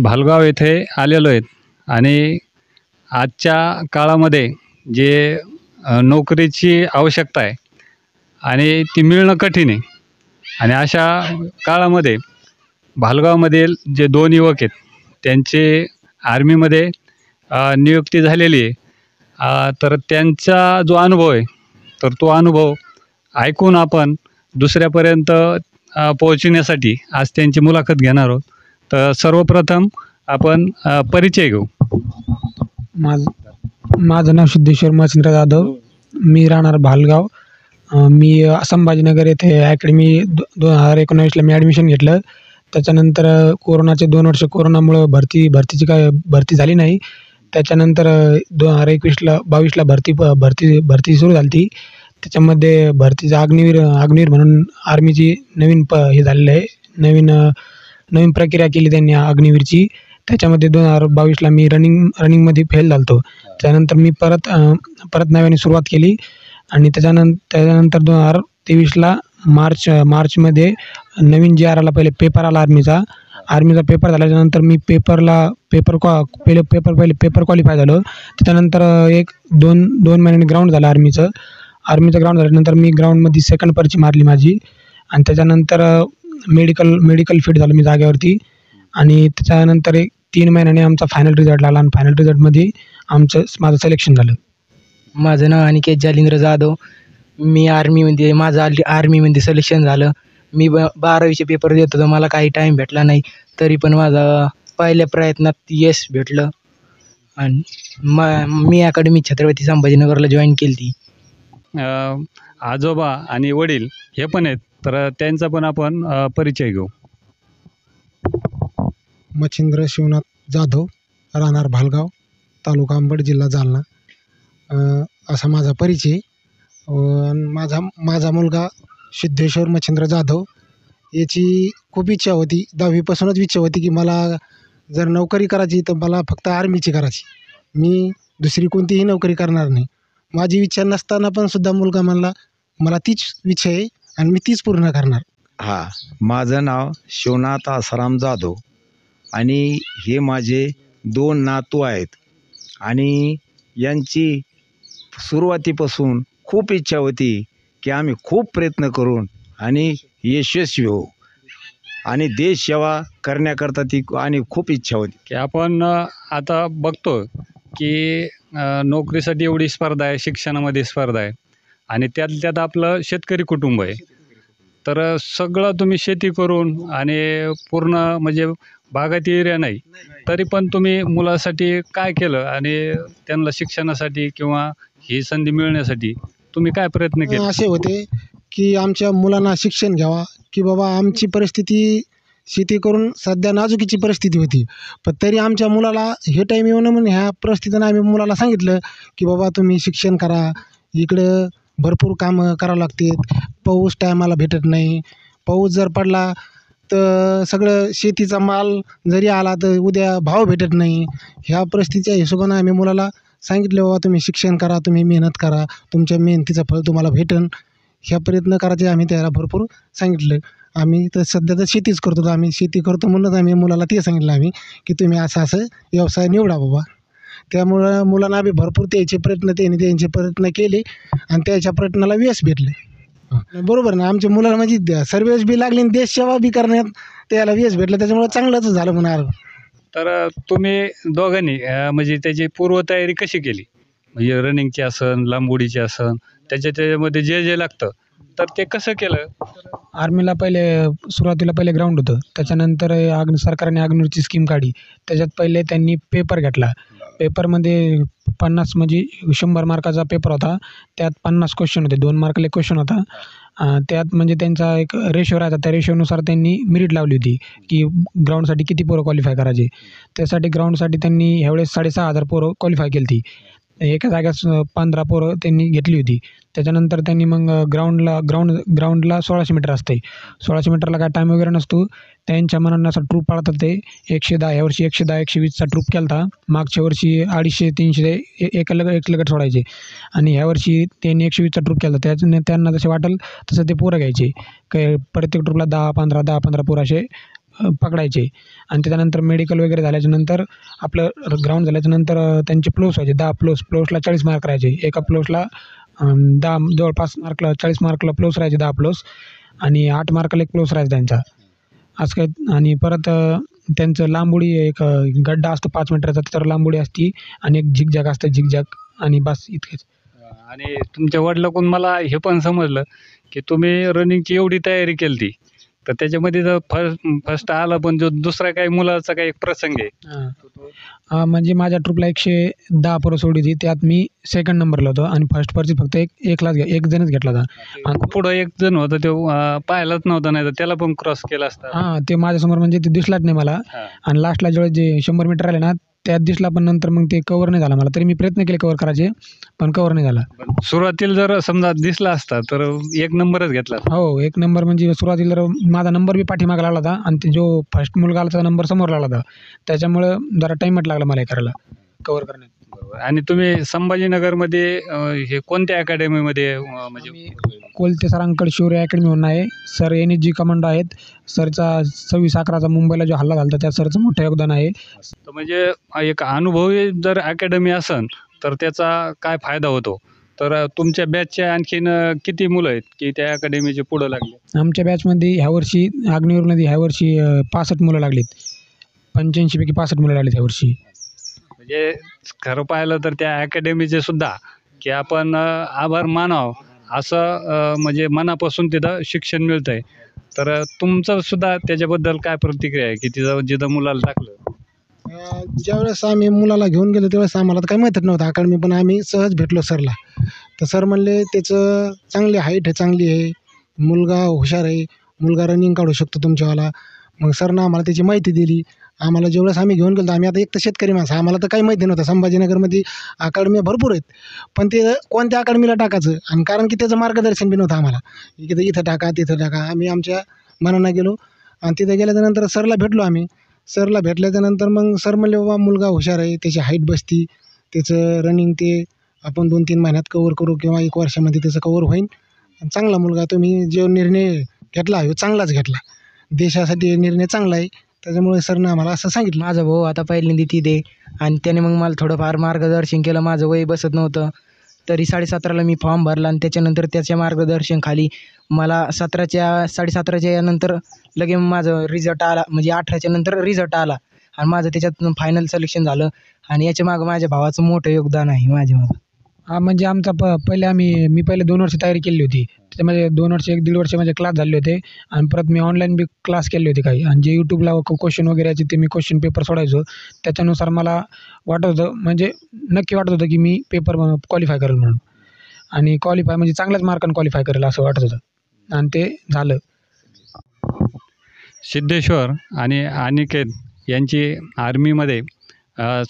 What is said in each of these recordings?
भालगाव येथे आलेलो आहेत आणि आजच्या काळामध्ये जे नोकरीची आवश्यकता आहे आणि ती मिळणं कठीण आहे. आणि अशा काळामध्ये भालगावमधील जे 2 युवक आहेत त्यांची आर्मीमध्ये नियुक्ती झालेली आहे. तर त्यांचा जो अनुभव आहे, तर तो अनुभव ऐकून आपण दुसऱ्यापर्यंत पोहोचविण्यासाठी आज त्यांची मुलाखत घेणार आहोत. तर सर्वप्रथम आपण परिचय घेऊ. माझं नाव सिद्धेश्वर मच्छिंद्र जाधव. मी राहणार भालगाव. मी संभाजीनगर येथे अकॅडमी 2019ला मी ॲडमिशन घेतलं. त्याच्यानंतर कोरोनाचे 2 वर्ष कोरोनामुळं भरती झाली नाही. त्याच्यानंतर 2021-22ला भरती सुरू झाली होती. त्याच्यामध्ये भरतीचा अग्निवीर म्हणून आर्मीची नवीन हे झालेलं आहे. नवीन प्रक्रिया केली त्यांनी अग्निवीरची. त्याच्यामध्ये 2022ला मी रनिंगमध्ये फेल झालो होतो. त्यानंतर मी परत नव्याने सुरुवात केली आणि त्याच्यानंतर 2023ला मार्चमध्ये नवीन जे आर आला. पहिले पेपर आला आर्मीचा पेपर झाल्याच्यानंतर मी पेपर क्वालिफाय झालो. त्याच्यानंतर 2 महिन्यांनी ग्राउंड झालं आर्मीचं ग्राउंड झाल्यानंतर मी ग्राउंडमध्ये सेकंड पर्ची मारली माझी. आणि त्याच्यानंतर मेडिकल फिट झालो मी जागेवरती. आणि त्याच्यानंतर 3 महिन्याने आमचा फायनल रिझल्ट लागला आणि फायनल रिझल्टमध्ये माझं सिलेक्शन झालं. माझं नाव अनिकेत जालिंद्र जाधव. मी आर्मीमध्ये सिलेक्शन झालं. मी 12वीचे पेपर देत होतो. मला काही टाईम भेटला नाही, तरी पण माझा पहिल्या प्रयत्नात यश भेटलं आणि मी अकॅडमी छत्रपती संभाजीनगरला जॉईन केली ती. आजोबा आणि वडील हे पण आहेत, तर त्यांचा पण आपण परिचय घेऊ. मच्छिंद्र शिवनाथ जाधव, राहणार भालगाव, तालुका अंबड, जिल्हा जालना. असा माझा परिचय. माझा मुलगा सिद्धेश्वर मच्छिंद्र जाधव याची खूप इच्छा होती. 10वीपासूनच इच्छा होती की मला जर नोकरी करायची तर मला फक्त आर्मीची करायची. मी दुसरी कोणतीही नोकरी करणार नाही. माझी इच्छा नसताना पण सुद्धा मुलगा म्हणला मला तीच इच्छा आहे आणि मी तीच पूर्ण करणार. माझं नाव शिवनाथ आसाराम जाधव आणि हे माझे 2 नातू आहेत आणि यांची सुरुवातीपासून खूप इच्छा होती की आम्ही खूप प्रयत्न करून आणि यशस्वी होऊ आणि देश सेवा करण्याकरता ती आणि खूप इच्छा होती. की आपण आता बघतो की नोकरीसाठी एवढी स्पर्धा आहे, शिक्षणामध्ये स्पर्धा आहे आणि त्यात आपलं शेतकरी कुटुंब आहे. तर सगळं तुम्ही शेती करून आणि पूर्ण म्हणजे बागायती एरिया नाही, तरी पण तुम्ही मुलासाठी काय केलं आणि त्यांना शिक्षणासाठी किंवा ही संधी मिळण्यासाठी तुम्ही काय प्रयत्न केले? असे होते की आमच्या मुलांना शिक्षण घ्यावा, की बाबा आमची परिस्थिती शेती करून सध्या नाजुकीची परिस्थिती होती. पण तरी आमच्या मुलाला हे टाईम येऊ नये म्हणून ह्या परिस्थितीनं आम्ही मुलाला सांगितलं की बाबा तुम्ही शिक्षण करा. इकडं भरपूर कामं करावं लागतात. पाऊस टायमाला भेटत नाही. पाऊस जर पडला तर सगळं शेतीचा माल जरी आला तर उद्या भाव भेटत नाही. ह्या परिस्थितीच्या हिशोबानं आम्ही मुलाला सांगितलं बाबा तुम्ही शिक्षण करा, तुम्ही मेहनत करा, तुमच्या मेहनतीचं फळ तुम्हाला भेटेल. ह्या प्रयत्न करायचे आम्ही त्याला भरपूर सांगितलं. आम्ही तर सध्या तर शेतीच करतो. आम्ही शेती करतो म्हणूनच आम्ही मुलाला ते सांगितलं आम्ही की तुम्ही असं व्यवसाय निवडा बाबा. त्यामुळं मुलांना बी भरपूर त्यांचे प्रयत्न केले आणि त्याच्या प्रयत्नाला यश भेटले. बरोबर ना. आमच्या मुलाला म्हणजे सर्व्हिस बी लागली आणि देश सेवा बी करण्यात त्याला यश भेटलं. त्याच्यामुळे चांगलंच झालं म्हणाल. तर तुम्ही दोघांनी म्हणजे त्याची पूर्वतयारी कशी केली? म्हणजे रनिंगची असन, लांब असन, त्याच्यामध्ये जे लागतं तर ते कसं केलं? आर्मीला सुरुवातीला ग्राउंड होतं. त्याच्यानंतर सरकारने अग्निवीरची स्कीम काढली. त्याच्यात पहिले त्यांनी पेपर घेतला. पेपरमध्ये 50 म्हणजे 100 मार्काचा पेपर होता. त्यात 50 क्वेश्चन होते. 2 मार्कला एक क्वेश्चन होता. त्यात म्हणजे त्यांचा एक रेशो राहता. त्या रेशोनुसार त्यांनी मेरिट लावली होती की ग्राउंडसाठी किती पोरं क्वालिफाय करायचे. त्यासाठी ग्राउंडसाठी त्यांनी ह्यावेळेस 6,500 पोरं क्वालिफाय केली होती. एका जाग्यास 15 पोरं त्यांनी घेतली होती. त्याच्यानंतर त्यांनी मग ग्राउंडला 1600 मीटर असते. 1600 मीटरला काय टाईम वगैरे नसतो. त्यांच्या मनानं असा ट्रूप पाळतात ते 110. यावर्षी 110, 120चा ट्रूप केला होता. मागच्या वर्षी 250, 300 एक लगट सोडायचे आणि ह्यावर्षी त्यांनी 120चा ट्रूप केला होता. त्यांना जसे वाटेल तसं ते पोरं घ्यायचे. प्रत्येक ट्रूपला 10-15 पोरं असे पकडायचे आणि त्याच्यानंतर मेडिकल वगैरे झाल्याच्यानंतर आपलं ग्राउंड झाल्याच्यानंतर त्यांचे प्लोस व्हायचे 10 प्लोसला 40 मार्क राहायचे. एका प्लोसला 10 जवळपास मार्कला 40 मार्कला प्लोस राहायचे 10 प्लोस आणि 8 मार्काला एक प्लोस राहायचा त्यांचा. असं काय आणि परत त्यांचं लांबुडी एक गड्डा असतो 5 मीटरचा त्याच्यावर लांबुडी असती आणि एक झिगझॅग असतं झिगझॅग आणि बस इतकेच. आणि तुमच्या वडिलांकडून मला हे पण समजलं की तुम्ही रनिंगची एवढी तयारी केली ती, तर त्याच्यामध्ये जर फर्स्ट आला पण जो दुसरा काही मुलाचा काही एक प्रसंग आहे. म्हणजे माझ्या ट्रूपला 110 पोरं सोडली होती. त्यात मी सेकंड नंबरला होतो आणि फर्स्ट पर्ची फक्त एक जणच घेतला होता. आणि पुढं एक जण होता तो पाहिलाच नव्हता, नाही तर त्याला पण क्रॉस केला असता. ते माझ्यासमोर म्हणजे ते दिसलाच नाही मला. आणि लास्टला जेव्हा जे 100 मीटर आले ना त्यात दिसला, पण नंतर मग ते कव्हर नाही झाला मला. तरी मी प्रयत्न केले कव्हर करायचे पण कव्हर नाही झाला. सुरुवातीला जर समजा दिसला असता तर 1 नंबरच घेतला असता. हो 1 नंबर म्हणजे सुरुवातीला तर माझा नंबर बी पाठीमागे लागला होता आणि ते जो फर्स्ट मुलगा आला त्याचा नंबर समोर लागला होता. त्याच्यामुळं जरा टाईमच लागला मला हे करायला कव्हर करण्यात. आणि तुम्ही संभाजीनगरमध्ये हे कोणत्या अकॅडमीमध्ये म्हणजे कोलते सरांकडे शौर्य अकॅडमी म्हणून आहे. सर NSG कमांडो आहेत. सरचा 26/11चा मुंबईला जो हल्ला झाला होता त्या सरचं मोठं योगदान आहे. तर म्हणजे एक अनुभवी जर अकॅडमी असेल तर त्याचा काय फायदा होतो? तर तुमच्या बॅचचे आणखीन किती मुलं आहेत की त्या अकॅडमीचे पुढं लागले? आमच्या बॅचमध्ये ह्यावर्षी अग्निवीरमध्ये 65 मुलं लागलीत. 85 पैकी 65 मुलं लागलीत ह्यावर्षी. म्हणजे खरं पाहिलं तर त्या अकॅडमीचे सुद्धा की आपण आभार मानावं असं म्हणजे मनापासून तिथं शिक्षण मिळतंय. तर तुमचं सुद्धा त्याच्याबद्दल काय प्रतिक्रिया आहे की जिथं मुलाला टाकलं? ज्यावेळेस आम्ही मुलाला घेऊन गेलो त्यावेळेस आम्हाला तर काही माहीतच नव्हतं अकॅडमी, पण आम्ही सहज भेटलो सरला. तर सर म्हणले त्याचं चांगली हाईट आहे, चांगली आहे, मुलगा हुशार आहे, मुलगा रनिंग काढू शकतो तुमच्यावाला. मग सरनं आम्हाला त्याची माहिती दिली. आम्हाला ज्यावेळेस आम्ही घेऊन गेलो आम्ही आता एक तर शेतकरी माणसं, आम्हाला तर काही माहिती नव्हतं. संभाजीनगरमध्ये अकॅडम्या भरपूर आहेत पण ते कोणत्या अकॅडमीला टाकायचं आणि कारण की त्याचं मार्गदर्शन बी नव्हतं आम्हाला. इथं टाका तिथं टाका. आम्ही आमच्या मनानं गेलो आणि तिथं गेल्याच्यानंतर सरला भेटलो आम्ही. सरला भेटल्याच्यानंतर मग सर म्हणले बाबा मुलगा हुशार आहे, त्याची हाईट बसती, त्याचं रनिंग ते आपण 2-3 महिन्यात कवर करू किंवा 1 वर्षामध्ये त्याचं कवर होईल. चांगला मुलगा तुम्ही जो निर्णय घेतला आहे चांगलाच घेतला, देशासाठी निर्णय चांगला आहे. त्याच्यामुळे सरनं आम्हाला असं सांगितलं. माझा भाऊ आता पहिल्यांदा तिथे आणि त्याने मग मला थोडंफार मार्गदर्शन केलं. माझं वय बसत नव्हतं तरी 17.5ला मी फॉर्म भरला आणि त्याच्यानंतर त्याच्या मार्गदर्शनाखाली मला 17च्या नंतर लगेच माझं रिझल्ट आला. म्हणजे 18च्या नंतर रिझल्ट आला आणि माझं त्याच्यात फायनल सिलेक्शन झालं. आणि याच्या मागं माझ्या भावाचं मोठं योगदान आहे माझ्या मागं. म्हणजे आमचा मी पहिले 2 वर्ष तयारी केली होती. त्याच्यामध्ये 2 वर्ष 1-1.5 वर्ष माझे क्लास झाले होते आणि परत मी ऑनलाईन बी क्लास केले होते काही. आणि जे यूट्यूबला क्वेश्चन वगैरे यायचे ते मी क्वेश्चन पेपर सोडायचो. त्याच्यानुसार मला वाटत होतं म्हणजे नक्की वाटत होतं की मी पेपर क्वालिफाय करेल म्हणून. आणि क्वालिफाय म्हणजे चांगल्याच मार्काने क्वालिफाय करेल असं वाटत होतं आणि ते झालं. सिद्धेश्वर आणि अनिकेत यांची आर्मीमध्ये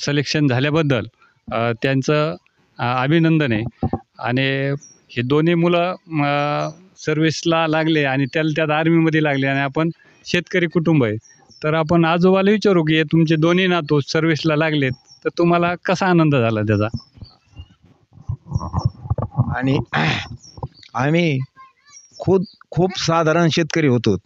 सिलेक्शन झाल्याबद्दल त्यांचं अभिनंदन आहे. आणि हे दोन्ही मुलं सर्व्हिसला लागले आणि त्यात आर्मीमध्ये लागले आणि आपण शेतकरी कुटुंब आहे. तर आपण आजोबाला विचारू की हे तुमचे दोन्ही नातू सर्व्हिसला लागलेत तर तुम्हाला कसा आनंद झाला त्याचा? आणि आम्ही खूप साधारण शेतकरी होतो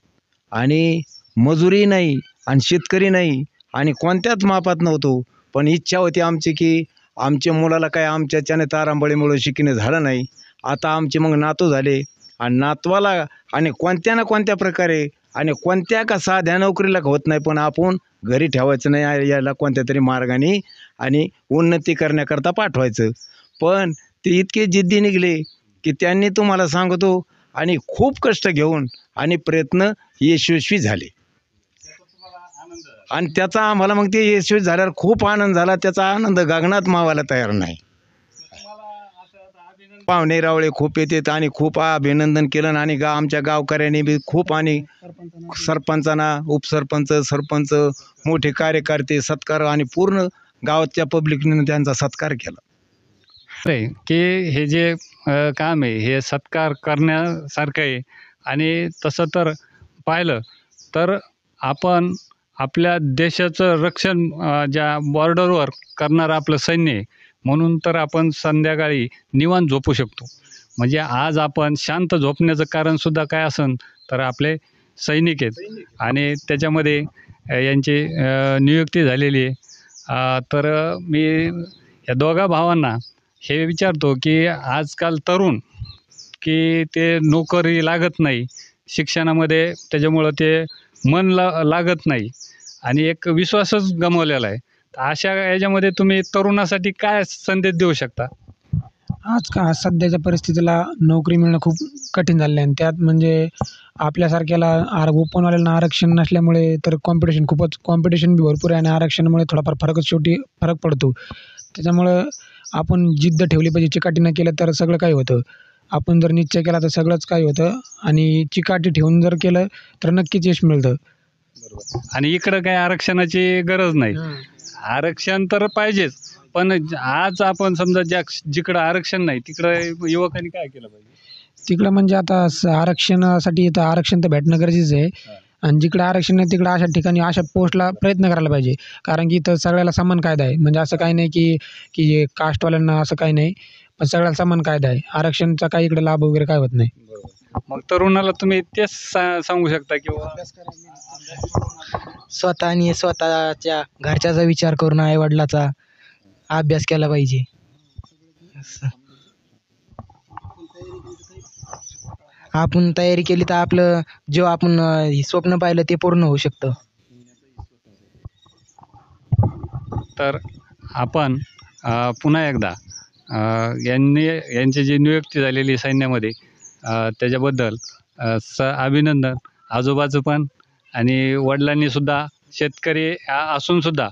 आणि मजुरी नाही आणि शेतकरी नाही आणि कोणत्याच मापात नव्हतो. पण इच्छा होती आमची की आमच्या मुलाला काय आमच्याच्याने तारांबळीमुळे शिकणे झालं नाही. आता आमचे मग नातू झाले आणि नातवाला आणि कोणत्या ना कोणत्या प्रकारे आणि कोणत्या का साध्या नोकरीला होत नाही पण आपण घरी ठेवायचं नाही, याला कोणत्या तरी मार्गाने आणि उन्नती करण्याकरता पाठवायचं. पण ते इतके जिद्दी निघले की त्यांनी तुम्हाला सांगतो आणि खूप कष्ट घेऊन आणि प्रयत्न यशस्वी झाले. आणि त्याचा आम्हाला मग ते यशस्वी झाल्यावर खूप आनंद झाला. त्याचा आनंद गगनात मावायला तयार नाही. पाहुणे रावळे खूप येतात आणि खूप अभिनंदन केलं आणि आमच्या गावकऱ्यांनी बी खूप आणि सरपंचांना उपसरपंच सरपंच मोठे कार्यकर्ते सत्कार आणि पूर्ण गावाच्या पब्लिकने त्यांचा सत्कार केला. की हे जे काम आहे हे सत्कार करण्यासारखं आहे. आणि तसं तर पाहिलं तर आपण आपल्या देशाचं रक्षण ज्या बॉर्डरवर करणारं आपलं सैन्य आहे म्हणून तर आपण संध्याकाळी निवांत झोपू शकतो. म्हणजे आज आपण शांत झोपण्याचं कारणसुद्धा काय असेल तर आपले सैनिक आहेत आणि त्याच्यामध्ये यांची नियुक्ती झालेली आहे. तर मी या दोघा भावांना हे विचारतो की आजकाल तरुण की ते नोकरी लागत नाही, शिक्षणामध्ये त्याच्यामुळं ते मन लागत नाही आणि एक विश्वासच गमावलेला आहे. तर अशा याच्यामध्ये तुम्ही तरुणासाठी काय संदेश देऊ शकता? आज सध्याच्या परिस्थितीला नोकरी मिळणं खूप कठीण झालेलं आहे आणि त्यात म्हणजे आपल्यासारख्याला ओपनवाल्यांना आरक्षण नसल्यामुळे तर कॉम्पिटिशन बी भरपूर आहे आणि आरक्षणामुळे थोडाफार शेवटी फरक पडतो. त्याच्यामुळं आपण जिद्द ठेवली पाहिजे. चिकाटी केलं तर सगळं काही होतं. आपण जर निश्चय केला तर सगळंच काही होतं आणि चिकाटी ठेवून जर केलं तर नक्कीच यश मिळतं. आणि इकडं काही आरक्षणाची गरज नाही. आरक्षण तर पाहिजेच, पण आज आपण समजा जिकडं आरक्षण नाही तिकडं युवकांनी काय केलं पाहिजे? तिकडं म्हणजे आता आरक्षणासाठी तर आरक्षण तर भेटणं गरजेचं आहे आणि जिकडं आरक्षण नाही तिकडं अशा ठिकाणी अशा पोस्टला प्रयत्न करायला पाहिजे. कारण की इथं सगळ्याला समान कायदा आहे. म्हणजे असं काही नाही की की कास्टवाल्यांना असं काही नाही, पण सगळ्याला समान कायदा आहे. आरक्षणचा काही इकडे लाभ वगैरे काय होत नाही. मग तरुणाला तुम्ही तेच सांगू शकता की स्वतः आणि स्वतःच्या घरच्याचा विचार करून आईवडिलाचा अभ्यास केला पाहिजे. असं. आपण तयारी केली तर आपलं जे आपण स्वप्न पाहिलं ते पूर्ण होऊ शकतं. तर आपण पुन्हा एकदा यांची जी नियुक्ती झालेली सैन्यामध्ये त्याच्याबद्दल अभिनंदन. आजोबाचं पण आणि वडिलांनीसुद्धा शेतकरी असूनसुद्धा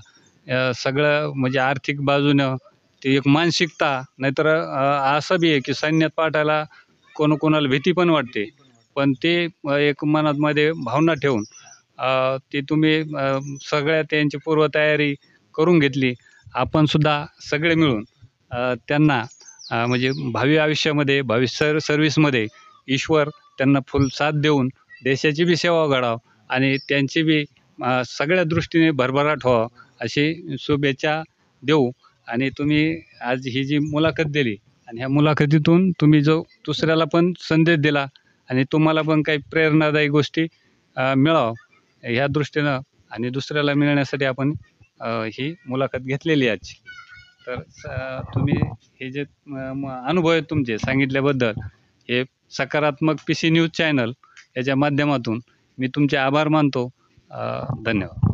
सगळं म्हणजे आर्थिक बाजूनं ती एक मानसिकता, नाहीतर असं बी आहे की सैन्यात पाठायला कोणाला भीती पण वाटते, पण ते एक मनामध्ये भावना ठेवून ती तुम्ही सगळ्या त्यांची पूर्वतयारी करून घेतली. आपणसुद्धा सगळे मिळून त्यांना म्हणजे भावी आयुष्यामध्ये सर्व्हिसमध्ये ईश्वर त्यांना फुल साथ देऊन देशाची बी सेवा घडावं आणि त्यांची बी सगळ्या दृष्टीने भरभराट व्हावं अशी शुभेच्छा देऊ. आणि तुम्ही आज ही जी मुलाखत दिली आणि ह्या मुलाखतीतून तुम्ही जो दुसऱ्याला पण संदेश दिला आणि तुम्हाला पण काही प्रेरणादायी गोष्टी मिळावं ह्या दृष्टीनं आणि दुसऱ्याला मिळण्यासाठी आपण ही मुलाखत घेतलेली आहे आजची. तर तुम्ही हे जे अनुभव आहेत तुमचे सांगितल्याबद्दल हे सकारात्मक PC न्यूज चॅनल याच्या माध्यमातून मी तुमचे आभार मानतो. धन्यवाद.